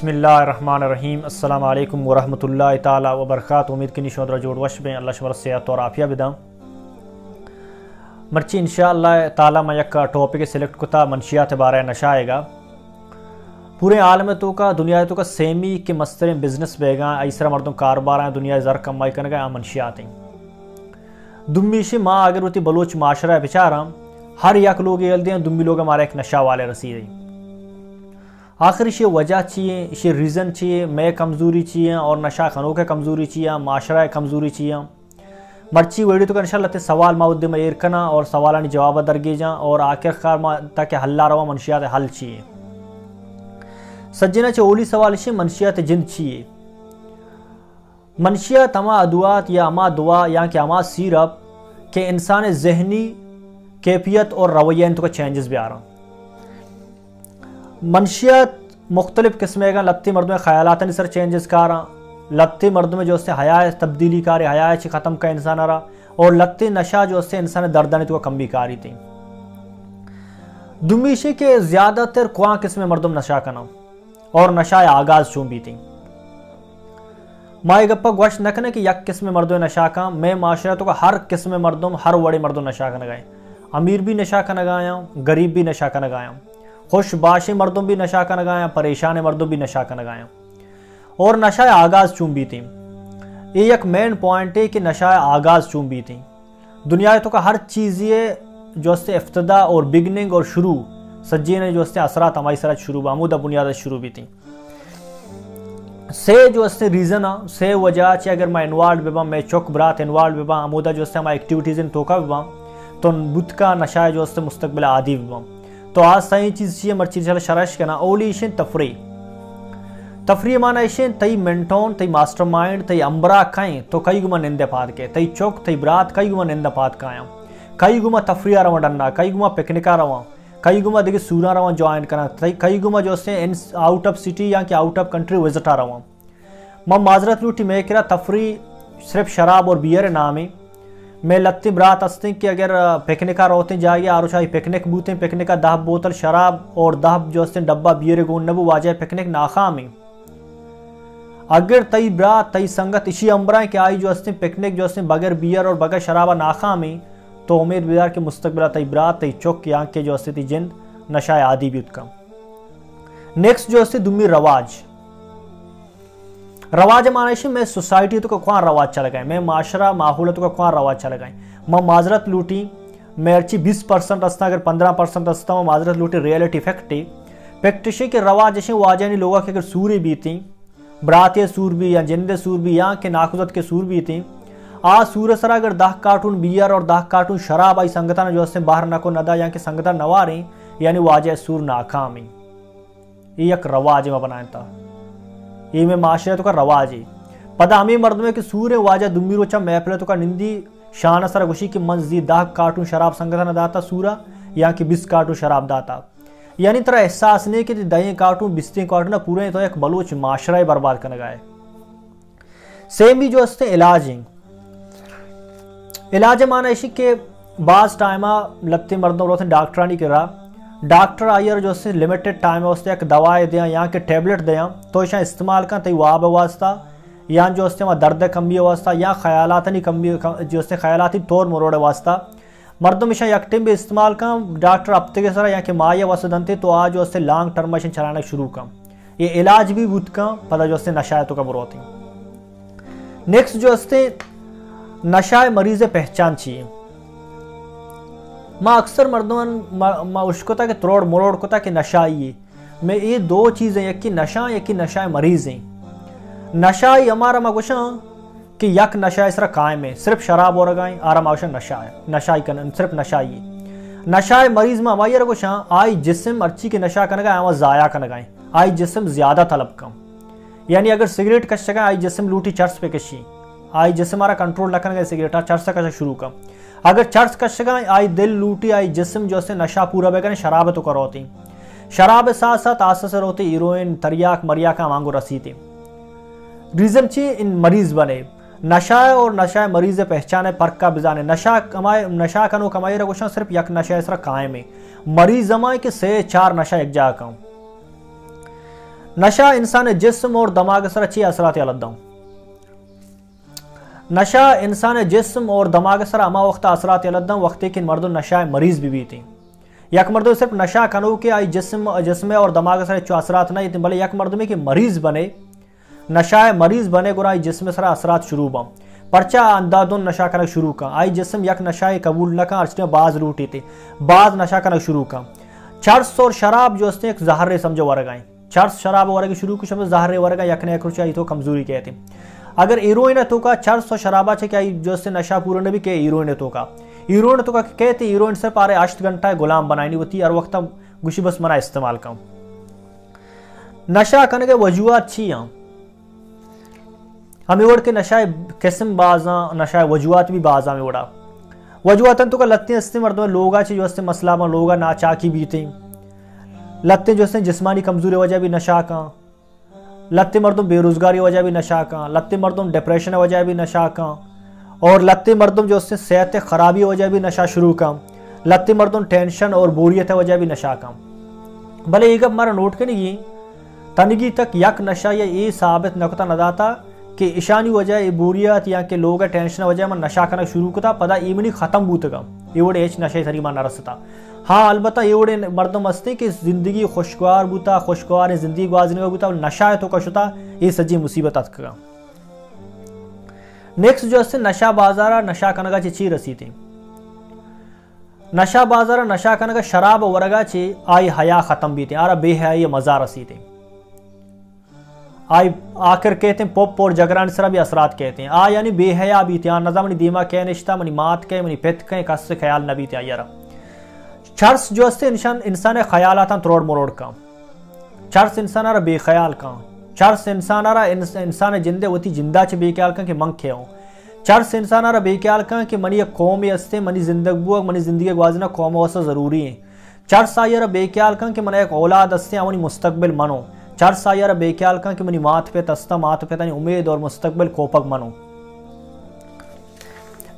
بسم اللہ الرحمن الرحیم السلام علیکم ورحمۃ اللہ تعالی وبرکاتہ. امید کنی شودرا جوڑ وش بیں اللہ شمر صحت اور عافیہ بداں مرچی انشاءاللہ تعالی میں یک ٹاپک سلیکٹ کتا منشیات بارے نشہ آئے گا. پورے عالم تو کا دنیا تو کا سیمی کے مستر بزنس بیگاں ایسرا مردوں کاروبار ہیں دنیا زر کمائی کرنے گا منشیات ہیں. دمیشی ماں اگر ہوتی بلوچ معاشرہ بچارا ہر یک لوگ یہ دیں دمی لوگ ہمارا ایک نشہ والے رسید ہیں. آخر یہ وجہ چاہیے یہ ریزن چاہیے میں کمزوری چاہیے اور نشہ خنوں کے کمزوری چاہیے معاشرہ کمزوری چاہیے. مرچی ویڈیو تو انشاءاللہ تے سوال ماؤد میں ایرکنا اور سوالانی جواب درگی جاں اور آخر خار ما تاکہ حلہ روا منشیات حل چاہیے. سجنہ چاہ اولی سوال ہے منشیات جن چاہیے. منشیات اما ادوات یا اما دعا یا کہ اما سیرپ کہ انسان ذہنی کیفیت اور رویہ ان تو کا چینجز بھی آ رہا. منشیات مختلف قسمیں گا لبتی مردوں میں خیالات سر چینجز کا رہا. لبتی مردوں میں جو اس سے حیاء تبدیلی کاری حیاء چی ختم کا انسان رہا اور لبتی نشہ جو اس سے انسان دردانی تو کم بھی کاری تھی. دمیشی کے زیادہ تر کوان قسم مردم نشہ کنا اور نشہ آغاز چون بھی تھی. مائی گپا گوشت نکنے کہ یک قسم مردوں نشہ کا میں معاشرتوں کا ہر قسم مردم ہر وڑے مردوں نشہ کا نگائیں. امیر بھی نشہ کا نگایا غریب بھی نشہ کا نگایا خوش باشی مردوں بھی نشہ کا نگایا پریشان مردوں بھی نشہ کا نگایا. اور نشہ آغاز چون بھی تھی. یہ ایک مین پوائنٹ ہے کہ نشہ آغاز چون بھی تھی. دنیا تو کا ہر چیز یہ جو اس سے افتدا اور بگننگ اور شروع سجی نے جو اس سے اثرات ہماری سرات شروع بامودہ بنیاد شروع بھی تھی. سے جو اس سے ریزن سے وجہ چاہے اگر میں انوالڈ ببا میں چوک برات انوالڈ ببا عمودہ جو اس سے ہماری ایکٹیویٹیز ان توکا ببا تو بدھ کا نشہ جو اس سے مستقبل عادی ببا. تو آج صحیح چیز چیئے مرچی چلا شرش کنا اولی ایشن تفریح مانا ایشن تی منٹون تی ماسٹر مائنڈ تی امبرا کھائیں تو کئی گما نندے پاد کے تی چوک تی برات کئی گما نندے پاد کھائیں کئی گما تفریح رواں ڈننا کئی گما پکنکا رواں کئی گما دیکھے سورا رواں جوائن کرنا کئی گما جو سے آؤٹ آف سٹی یا کہ آؤٹ آف کنٹری وزٹا رواں. میں معذرت لوٹی میں کرا تفریح صرف شراب اور بیئر نامی میں لتی برات ہستے کہ اگر پکنکا روتے جائے آرو چاہی پکنک بوتے پکنکا 10 بوتل شراب اور 10 جو ہستے ڈبہ بیئر گون نبو واجہ پکنک ناخامی. اگر تی برات تی سنگت اسی امبرائیں کہ آئی جو ہستے پکنک جو ہستے بغیر بیئر اور بغیر شرابہ ناخامی تو امید بیدار کہ مستقبلہ تی برات تی چوک یہاں کے جو ہستے تی جند نشہ عادی بھی اتکا. نیکسٹ جو ہستے دمی رواج معنیشی میں سوسائٹی تو کا کوان رواج چل گئے میں معاشرہ ماحول تو کا کوان رواج چل گئے. میں معذرت لوٹی میں ارچی 20% استا اگر 15% استا میں معذرت لوٹی ریئلٹی فیکٹشی کے رواج ایشی واجہنی لوگا کہ اگر سوری بھی تھی براتی سور بھی یا جند سور بھی یا کہ ناخذت کے سور بھی تھی آج سور سرا اگر 10 کارٹون بیئر اور 10 کارٹون شراب آئی سنگتانا جو سے باہر نکو ندا یا کہ سنگتا نواریں یعنی واجہ سور ناکامی. یہ ایک رواج میں بنائیں تھا یہ میں معاشرہ تو کا رواج ہے. پدا ہمیں مرد میں کہ سور واجہ دمی روچا محفلہ تو کا نندی شان سر گوشی کی منزی 10 کارٹون شراب سنگتا نہ داتا سورا یا کہ 20 کارٹون شراب داتا یعنی طرح احساس نہیں کہ 10 کارٹون 20 کارٹون پورے تو ایک بلوچ معاشرہ برباد کرنے گئے. سیم بھی جو اس سے علاج ہیں علاج معنی ایسی کہ بعض ٹائمہ لبتے مردوں روتے ڈاکٹرانی کرا ڈاکٹر آئیر جو سے لیمیٹڈ ٹائم ہے اس سے ایک دوائیں دیا یا کہ ٹیبلٹ دیا تو اسے استعمال کرنا تی واب واسطہ یا جو اس سے درد کمی واسطہ یا خیالاتنی کمی جو اس سے خیالاتی طور مروڑ واسطہ مردم اسے یک ٹیم بھی استعمال کرنا ڈاکٹر اب تک سرا یا کہ مائع واسطہ دنتے تو آج جو اس سے لانگ ٹرم مشین چلانا شروع کم یہ علاج بھی بود کا پتہ جو اس سے نشایتوں کا بروتی. نیکسٹ جو اس سے نشہ مریض پہچان چاہیے. ماں اکثر مردوں ماں اشکتا کہ تروڑ مروڑ کتا کہ نشہ یہ میں یہ دو چیزیں یکی نشہ یکی نشہ مریض ہیں. نشہ ہی ہمارا ماں گوشاں کہ یک نشہ اس طرح قائم ہے صرف شراب اور گائیں آرام آوشن نشہ ہے نشہ ہی صرف نشہ ہی نشہ مریض میں ہماری گوشاں آئی جسم ارچی کے نشہ کرنے گائیں آواں ضائع کرنے گائیں آئی جسم زیادہ طلب کم یعنی اگر سگریٹ کش گائیں آئی جسم لوٹی چرس پہ کشی آئی جسم ہمارا کنٹرول نہ کرنے گئے سگریٹ چرس کشا شروع کم اگر چرس کش گائیں آئی دل لوٹی آئی جسم جو سے نشہ پورا بے کریں شراب تو کروتی شراب ساتھ ساتھ آسا سے روتی ہیروئن تریاک مریاکا مانگو رسیتی. ریزن چی ان مریض بنے نشہ اور نشہ مریض پہچانے فرق کا بزانے نشہ کنو کمائی رگوشن صرف یک نشہ اس طرح قائم ہے مریض زمائے کہ 3-4 نشہ ایک جا کم. नशा इंसान जिस्म और दिमाग सर अच्छी असरात अलदा नशा इंसान जिस्म और दिमाग सर अमा वक्त असरात अलदा वक्त कि मर्द नशा मरीज भी थी यक मर्द सिर्फ नशा कनो के आई जिस्म और दिमाग सर जो असरात नहीं थी भले यक मर्द में कि मरीज बने नशा मरीज बने गुना जिस्म सर असरात शुरू बम पर्चा अंदादुन नशा करना शुरू का आई जिस्म यक नशा कबूल न का अर्चने बाज रूटी थे बाज नशा करना शुरू का चर्स और शराब जो एक जहर समझो वर्ग आए चर्स शराब वर्ग शुरू कुछ जहर वर्ग यकने कुछ तो कमजोरी कहते अगर हीरोइन तो का चर्स और शराबा से क्या जो नशा पूर्ण भी के हीरोइन तो का कहते हीरोइन से पारे 8 घंटा गुलाम बनानी होती और वक्त गुशी बस मना इस्तेमाल का नशा करने के वजूहत छी हमें ओढ़ के नशा किस्म बाजा नशा वजूहत भी बाजा में उड़ा वजूहत तो का लत्ते हस्ते मर्द लोगा जो मसला में लोगा नाचा की बीते लत्ते जो जिस्मानी कमजोरी वजह भी नशा का लत्ते मर्दम बेरोजगारी वजह भी नशा का लत्ते मर्दम डिप्रेशन वजह भी नशा का और लत्ते मर्दम जो सेहत खराबी वजह भी नशा शुरू का लत्ते मर्दम टेंशन और बोरियत वजह भी नशा का भले एक हमारा नोट के नहीं तनगी तक यक नशा ये साबित नकता नदाता कि ईशानी वजह बोरियत या के लोग टेंशन वजह में नशा करना शुरू करता पदा इमनी खत्म बूतगा एवड़े एच नशे सरी माना रसता हाँ अलबत्ता एवड़े मर्दम हस्ते कि जिंदगी खुशगवार बूता खुशगवार जिंदगी गुजारने बूता नशा है तो कशुता ये सजी मुसीबत अतका नेक्स्ट जो है नशा बाजारा नशा कनगा ची रसी थी नशा बाजारा नशा कनगा शराब वर्गा ची आई हया खत्म भी थी आरा बेहया मजा रसी थी आई आखिर कहते हैं पॉप और जगरान सरा भी असरात कहते हैं आ यानी बेहया भी थी नजा मनी दीमा कह निश्ता मनी मात कह मनी पित कह कस ख्याल नबी थे यारा चर्स जो है इंसान ख्याल आता त्रोड़ मरोड़ का चर्स इंसान आरा बेख्याल का चर्स इंसान आरा इंसान जिंदे होती जिंदा च बेख्याल का कि मंग खे चर्स इंसान आरा बेख्याल का कि मनी एक कौम हस्ते मनी जिंदगी मनी जिंदगी गुजारना कौम वसा जरूरी है चर्स आयर बेख्याल का कि मन एक औलाद हस्ते मनी मुस्तकबिल मनो चर्स आयर बेख्याल का कि मनी मात पे तस्ता मात पे तनी उम्मीद और मुस्तकबिल कोपक मनो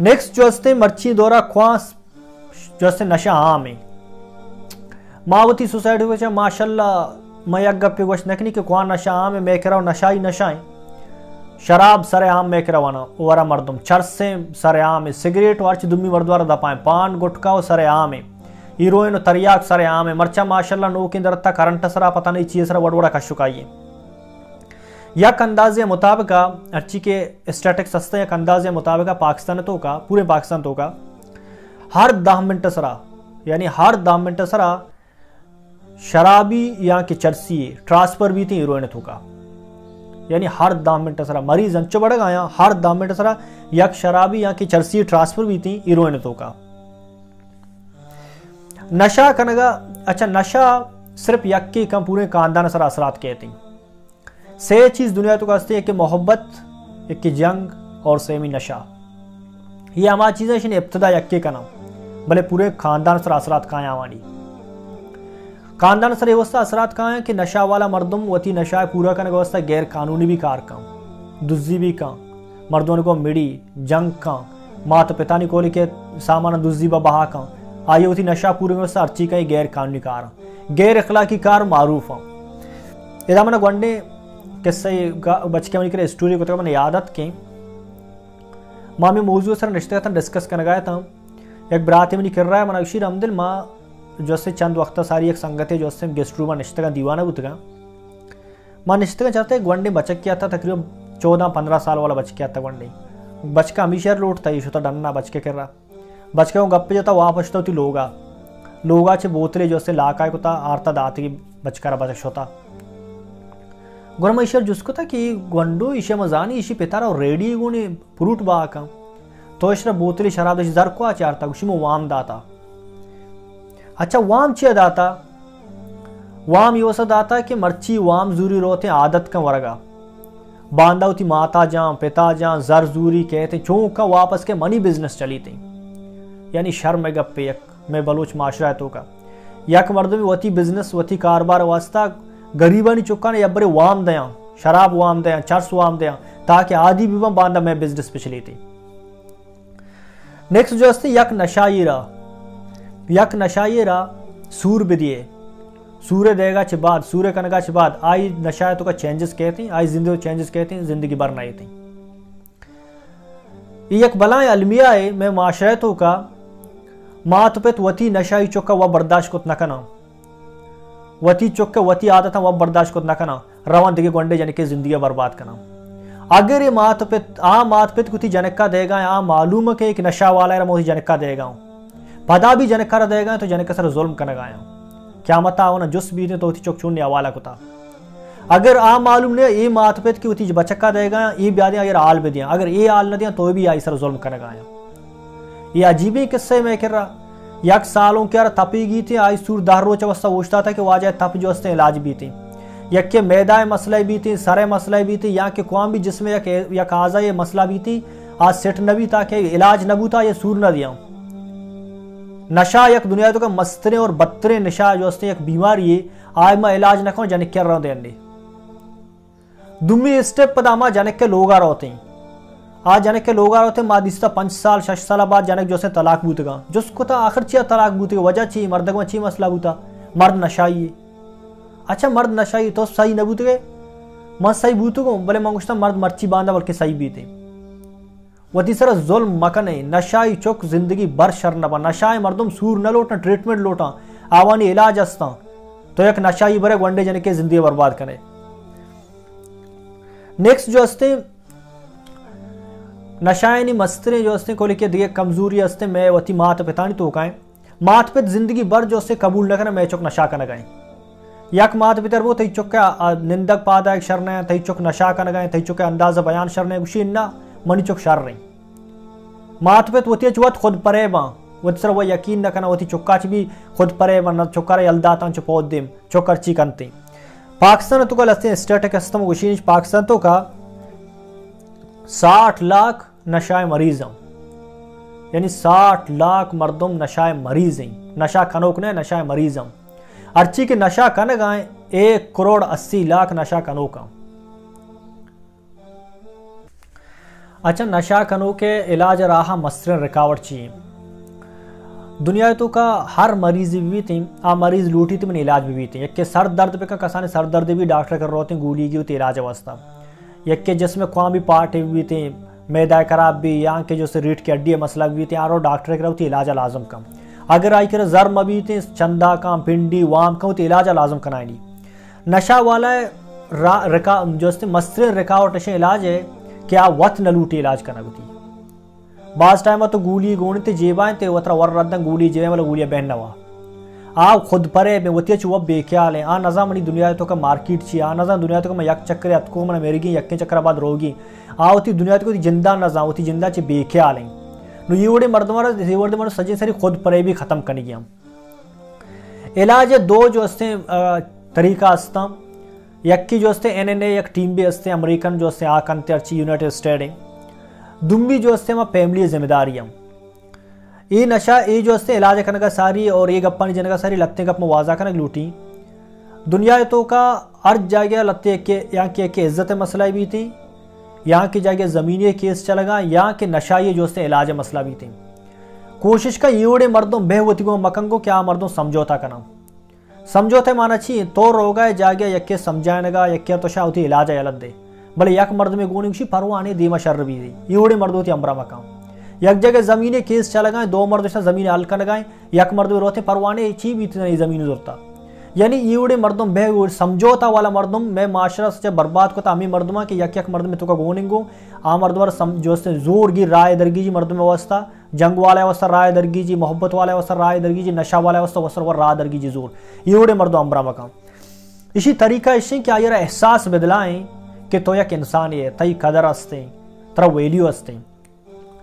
नेक्स्ट जो हस्ते मर्ची दौरा ख्वास जो हस्ते नशा आम है मावती सोसाइटी में माशाल्लाह मैं एक गप्पे गोश नकनी के कुआं नशा आम है मैं कह रहा हूँ नशा ही नशा है शराब सरे आम मैं कह रहा वाना वारा मर्दम चरसे सरे आम है सिगरेट वार्च दुम्मी मर्दवारा दपाएं पान गुटका और सरे आम है हीरोइन तरियाक सरे आम है मर्चा माशाल्लाह नो के अंदर करंट सरा पता नहीं चीज सरा वड़वड़ा का शुकाइए यक अंदाजे मुताबिक अर्ची के स्टैटिक्स हस्ते यक अंदाजे मुताबिक पाकिस्तान तो का पूरे पाकिस्तान तो का हर 10 मिनट सरा यानी हर 10 मिनट सरा शराबी या कि चर्सी ट्रांसफर भी थी हीरोइन तो का यानी हर 10 मिनट सरा मरीज अंचो बढ़ गया हर 10 मिनट सरा यक शराबी या कि चर्सी ट्रांसफर भी थी हीरोइन तो का नशा कनगा अच्छा नशा सिर्फ यक के कम पूरे खानदान सरा असरात कहती से चीज दुनिया तो कहती है कि मोहब्बत एक की जंग और सेमी नशा ये हमारी चीजें इब्तदा यक के नाम भले पूरे खानदान सर असरात कहाँ आवानी खानदान सर व्यवस्था असरात कहाँ है कि नशा वाला मर्दम वती नशा पूरा करने की व्यवस्था गैर कानूनी भी कार का दुज्जी भी का मर्दों को मिड़ी जंग का मात पिता ने कोली के सामान दुज्जी बहा का आई होती नशा पूरी व्यवस्था अर्ची का गैर कानूनी कार गैर अखलाकी कार मारूफ इधर मैंने गंडे किस्से बच के मैंने स्टोरी को मैंने यादत की माँ में मौजूद सर रिश्ते था डिस्कस करने गया था एक बराती में कर रहा है मनक्षी रमदिल माँ जो से चंद वक्त सारी एक संगत है जो से गेस्ट रूम निश्ते का दीवाना बुतगा माँ निश्ते का चाहते वनडे बचक किया था तकरीबन 14-15 साल वाला बच किया था वनडे बच का हमेशा लौट था ये डरना बच के कर रहा बच के वो गप्पे जाता वहाँ बचता होती लोगा चे बोतले जो से लाका को था आरता दात की बचकर बचक होता गुरम ईशर जिसको था कि गंडो ईशे मजानी ईशी पितारा और रेडी गुने फ्रूट बा का तो इशरा बोतली शराब दे जर को आचारता उसी में वाम दाता अच्छा वाम चे दाता वाम योसा दाता कि मर्ची वाम जूरी रोते आदत का वर्गा बांधा होती माता जा पिता जा जर जूरी कहते चौं का वापस के मनी बिजनेस चली थी यानी शर्म गप्पे यक में बलोच माशरा तो का यक मर्दों में वती बिजनेस वती कारोबार वास्ता गरीबा नहीं चुका ने यबरे वाम दया शराब वाम दया चर्स वाम दया ताकि आदि भी बांधा मैं बिजनेस पे चली थी नेक्स्ट जो है यक नशाइरा सूर बिदिए सूर्य देगा च बाद सूर्य कनगा च बाद आई नशा तो का चेंजेस कहते हैं, आई जिंदगी चेंजेस कहते हैं, जिंदगी भर नहीं थी। एक बलाएं अलमिया है मैं माशरतों का मात पे वती नशाई चौका वह बर्दाश्त को न करना, वती चौके वती आदत वह बर्दाश्त को न करना, रवान दिगे गोंडे जन के जिंदगी बर्बाद करना। अगर ये मात पे कुछ जनका देगा आ मालूम के एक नशा वाला है मोदी जनका देगा पदा भी जनका देगा तो जनका सर जुल्म करने गाया क्या मत आओ ना जुस भी तो चौक चुनने वाला कुता। अगर आ मालूम ने ये मात पे की उती बचका देगा ये ब्यादियां अगर आल भी दिया, अगर ये आल न दिया तो भी आई सर जुल्म करने गाया। ये अजीब ही किस्से में कह रहा यक सालों क्या तपी गई थी आई सूर दार रोच अवस्था पूछता था कि वाजह तप जो हस्ते इलाज भी थी, यक के मैदाए मसले भी थी, सारे मसले भी थी, यहाँ के कौम भी जिसमें यक आजा ये मसला भी थी, आज सेट नबी था कि इलाज नबू था ये सूर न दिया। नशा यक दुनिया तो का मस्तरे और बत्तरे नशा जो हस्ते एक बीमारी है आज मैं इलाज न कहूँ जनिक कर रहा हूँ दुम्मी स्टेप पदामा जनिक के लोग आ रहे होते हैं आज जनक के लोग आ रहे थे मादिस्ता 5 साल 6 साल बाद जनक जो से तलाक बूतेगा जिसको था आखिर चिया तलाक बूतेगा वजह चाहिए मर्द में अच्छी मसला बूता मर्द नशाई। अच्छा मर्द नशाई तो सही न बूत गए मत सही बूत को भले मंगुश्ता मर्द मर्ची बांधा बल्कि सही बीते वो तीसरा जुल्म मकन है नशाई चौक जिंदगी बर शर न बा नशाए मर्दम सूर न लोटा ट्रीटमेंट लोटा आवानी इलाज हस्ता तो एक नशाई बरे वनडे जन के जिंदगी बर्बाद करे। नेक्स्ट जो हस्ते नशायनी मस्तरे जो हस्ते को लेके दिए कमजोरी हस्ते मैं वती मात पिता नहीं तो काए मात पित जिंदगी भर जो हस्ते कबूल न करना मैं चौक नशा का नगाए यक मात पितर वो तई चौक निंदक पादायक शरण है तई चौक नशा का नगाए तई चौक अंदाजा बयान शरण है उसी ना मनी चौक शर रही मात पित वती चुवत खुद परे बा वो सर वो यकीन न करना वती चौका भी खुद परे बा न चौका यलदाता चुपौद देम चौकर ची कंती पाकिस्तान तो कल हस्ते स्टेटक हस्तम उसी पाकिस्तान तो का 60 लाख नशाए मरीज हैं यानी 60 लाख मर्दों नशाए मरीज हैं नशा कनोक ने नशाए मरीज हैं अर्ची के नशा कन गाए 1 करोड़ 80 लाख नशा कनोक। अच्छा नशा कनो के इलाज राह मसरन रिकावट चाहिए दुनिया तो का हर मरीज भी थी आ मरीज लूटी थी मैंने इलाज भी थी एक सर दर्द पे का कसाने सर दर्द भी डॉक्टर कर रहे होते गोली की होती इलाज अवस्था एक के जिसमें कौन भी पार्ट भी थे मैदा खराब भी यहाँ के जो से रीढ़ की हड्डी मसला भी थे आरो डॉक्टर कर होती इलाज लाजम कम अगर आई कर जर्म भी थे चंदा का भिंडी वाम का होती इलाज लाजम कनाई नहीं नशा वाला रिका जो मसरे रिकावट इलाज है क्या वत न लूटी इलाज करना होती बाज टाइम तो गोली गोणी थे जेबाएं थे वतरा वर रद्दा गोली जेबे वाला गोलियां बहन नवा आ खुद परे में वती चुव बेख्याल है आ नजा मनी दुनिया तो का मार्केट ची आ नजा दुनिया तो का मैं यक चक्कर अतको मन मेरी यक्के चक्कर बाद रोगी आ होती दुनिया तो जिंदा नजा होती जिंदा ची बेख्याल है नु ये वड़े मर्दमारा ये वड़े मर्द सजे सरी खुद परे भी खत्म करनी गया इलाज दो जो हस्ते तरीका हस्ता यक्की जो हस्ते NNA एक टीम भी हस्ते अमेरिकन जो हस्ते आकंते अर्ची यूनाइटेड स्टेट है दुम्बी जो हस्ते वहाँ फैमिली जिम्मेदारी है ये नशा ये जो हस्ते इलाज करने का सारी और ये गप्पा नहीं जने का सारी लत्ते गप मुआवजा करने लूटी दुनिया तो का हर जगह लत्ते के यहाँ की इज्जत मसला भी थी यहाँ की जगह ज़मीनी केस चलेगा यहाँ के नशा ये जो हस्ते इलाज मसला भी थी कोशिश का ये उड़े मर्दों बेहवती को मकंग को क्या मर्दों समझौता करना समझौते माना चाहिए तो रोगा जागे यक्के समझाने का यक्के तो शाह होती इलाज है अलग दे भले यक मर्द में गुणी उसी परवाने दीमा शर्र भी थी ये उड़े मर्द होती अमरा मकाम यक जगह जमीने केस चला गए दो मर्द से जमीन हल्का लगाए यक मर्द में रोते परवाने ची भी इतनी जमीन जोरता यानी ये उड़े मर्दों बे समझौता वाला मर्दों में माशरा से बर्बाद को अमी मर्दमा कि यक यक मर्द में तो का गोनिंगो आ मर्दवर जो जोर की राय दरगी जी मर्द में अवस्था जंग वाला अवस्था राय दरगी जी मोहब्बत वाला अवस्था राय दरगी जी नशा वाला अवस्था वसर व राय दरगी जी जोर ये उड़े मर्दों अमरा मकाम इसी तरीका इससे क्या ये एहसास बदलाएं कि तो यक इंसान ये तई कदर हस्ते तरा वैल्यू हस्ते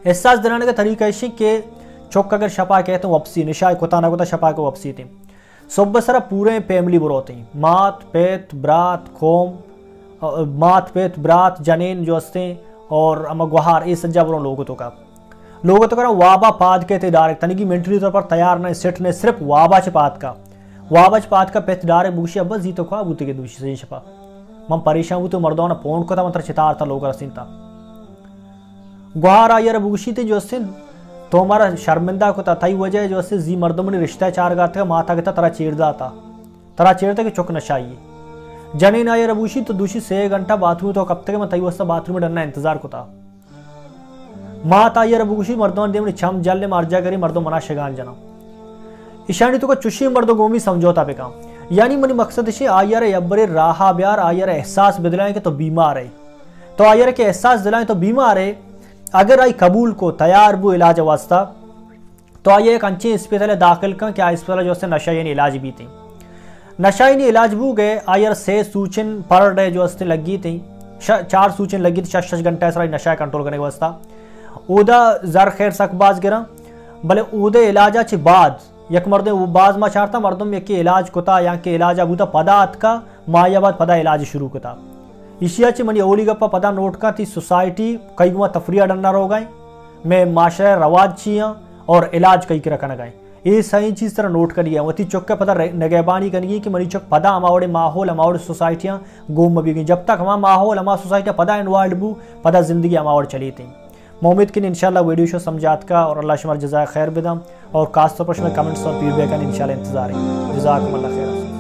एहसास दिलाने का तरीका इससे कि चौक अगर शपा कहते हैं वापसी निशाए कोता ना कोता शपा को वापसी थे सब सारा पूरे फैमिली बुरोते हैं मात पेत ब्रात खोम मात पेत ब्रात जनीन जो हस्ते और अमा गुहार ये सज्जा बुरों लोगों तो का वाबा पाद कहते डायरेक्ट तनी की मेंटली तौर पर तैयार नहीं सेट ने सिर्फ वाबा चपात का पेत डायरेक्ट बुशिया बस जी तो खा बूते के दूसरी सही छपा मम परेशान हुए तो मर्दों ने पोन को था मंत्र चितार था लोग रसीनता गुहार आयर बुशी थे जो से तो हमारा शर्मिंदा को था वजह जो से जी मर्दों ने रिश्ता चार गाते माता के तरह चीरदा था तरा चेरता कि चुक नशाई जनी ना ये रबूशी तो दूशी 6 घंटा बाथरूम तो कब तक मैं तई वस्ता बाथरूम में डरना इंतजार को था माँ ताई रबूशी मर्दों देवनी छम जल मार जा करी मर्दों मना शगान जना ईशानी तो को चुशी मर्दों गोमी समझौता पे काम यानी मनी मकसद इसे आयर अब्बरे राहा ब्यार आयर एहसास बदलाएं कि तो बीमार है तो आयर के एहसास दिलाएं तो बीमार है अगर आई कबूल को तैयार वो इलाज वास्ता तो आइए एक अच्छे अस्पताल दाखिल कर क्या अस्पताल जो नशा यानी इलाज भी थी नशा यानी इलाज भी गए आयर से सूचन पर डे जो लगी थी 4 सूचन लगी थी 6 घंटे ऐसा नशा कंट्रोल करने के वास्ता उदा जर खैर सकबाज गिरा भले उदे इलाजा ची बाद यक मर्दे वो बाज मा चारता मर्दम यके इलाज कोता या के इलाज अबूता पदात का मायाबाद पदा इलाज शुरू कोता इशिया ची मनी ओली गप्पा पदा नोट का थी सोसाइटी कई गुमा तफरिया डरना रो गए मैं माशरे रवाज छिया और इलाज कई के रखना गए ये सही चीज तरह नोट करिए वती चौक का पता नगेबानी करिए कि मनी चौक पदा हमारे माहौल हमारे सोसाइटियाँ गुम भी गई जब तक हमारा माहौल हमारा सोसाइटियाँ पदा इन्वॉल्व बू पदा जिंदगी हमारे चली थी उम्मीद की इंशाल्लाह वीडियो शो समझात का और अल्लाह शुमार जज़ाय खैर बिदम और खास तौर पर कमेंट्स और फीडबैक का इंशाल्लाह इंतजार है जज़ाकुमुल्लाह खैर।